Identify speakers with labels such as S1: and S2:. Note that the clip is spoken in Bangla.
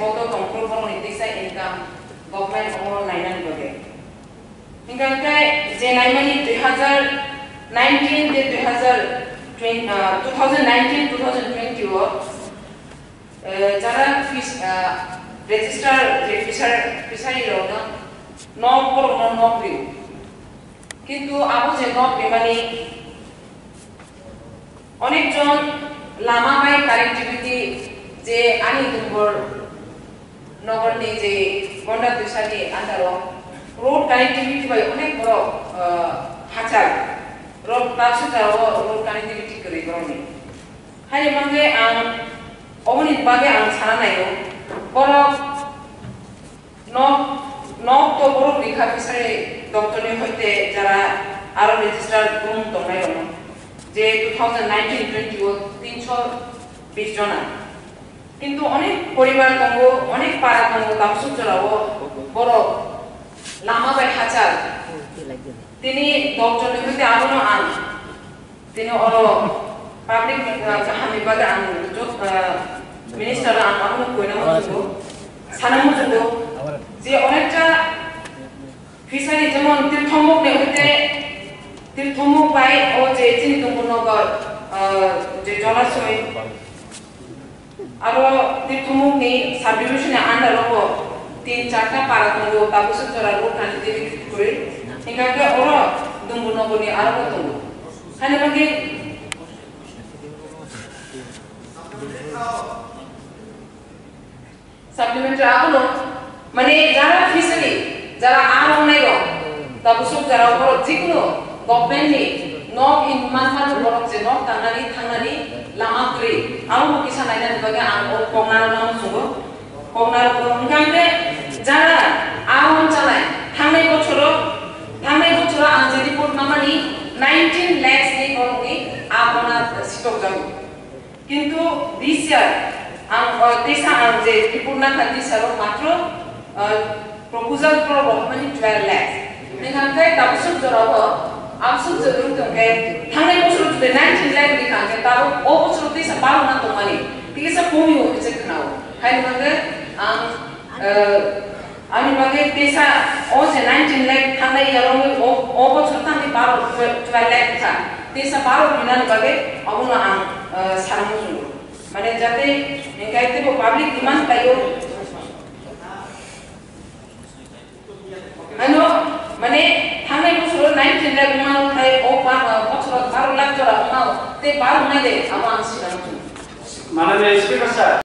S1: foto control for nitisa income government or 900 bage hingga kai je naimani 2019 de 2019 2020 o jara fish register je fishery ro no por no pri কিন্তু আবু যে নক বিমানি অনেকজন লামা বাই কানেক্টিভিটি যে আনি দুম্বর নগরনি যে গন্ডা দুসানি আন্দারো রোড কানেক্টিভিটি বাই অনেক বড় হাজার রোড তাসুতাও রোড কানেক্টিভিটি করে গরনি হাই মাঙ্গে আং অবনিত বাগে আং সানা নাইও বড় নক তো বড় লেখা ফিসারে দপ্তরে হইতে যারা আরো রেজিস্টার গ্রুম দংনাই রনো যে 2019-20 ও 320 জনা কিন্তু অনেক পরিবার দঙ্গ অনেক পাড়া দঙ্গ তামসুক জরাও বড় লামা বাই হাজার তিনি 10 জনের হইতে আরো আন তিনি অর পাবলিক হামি বাগে আন মিনিস্টার আন আরো কইনা মতো সানামু জগো যে অনেকটা ফিসারি যেমন তীর্থমুখ নেহতে তীর্থমুখ বাই ও যে চিনিতমনগর যে জলাশয় আরো তীর্থমুখ নি সাব ডিভিশনে আন্ডার হব 3-4টা পাড়া দঙ্গ তাবুসুক জরা রোড কানেক্টিভিটি করে হিংগাকে ওর দুম্বনগরনি আরো দঙ্গ হানে বাগে সাপ্লিমেন্টারি আগুলো মানে যারা ফিসারি যারা আর নাই রং তাবুসুক যারা বড় যেগুলো গভর্নমেন্টনি নক ইন মানমানো বড় যে নক থাংনানি লামা করে আরো কিসা নাইনা বাগে আং ও কংনার নাম সুগো কংনার গঙ্গাতে যারা আরন চালায় থাংনাই বছর আং যে রিপোর্ট মামানি 19 লাখ নি করনি আপনা স্টক যাবো কিন্তু দিস ইয়ার আং তেসা আং যে রিপোর্ট না খাতি সারো মাত্র proposal pro government 12 lakhs নিখানকে তাবসুক জরাব আমসুক জরুর তকে থাঙ্গাই বছর জুড়ে 19 lakh নিখানকে তাও ও বছর তেসা বারো না তোমানি তিসা কমি হচ্ছে খাও হাই মানে আমি মানে তেসা ও যে 19 lakh থাঙ্গাই ইয়ারং ও বছর থাঙ্গাই 12 lakh থা তেসা 12 বিনান বাগে অবনা আম সারামু জুড়ো মানে যাতে নিকাইতে পাবলিক ডিমান্ড পাইও ano মানে থাঙ্গাই বছর 19 লাখ মাল খাই ও বছর 12 লাখ জরা মাল তে 12 নাই দে আমার আনছি না
S2: মানে স্পিকার স্যার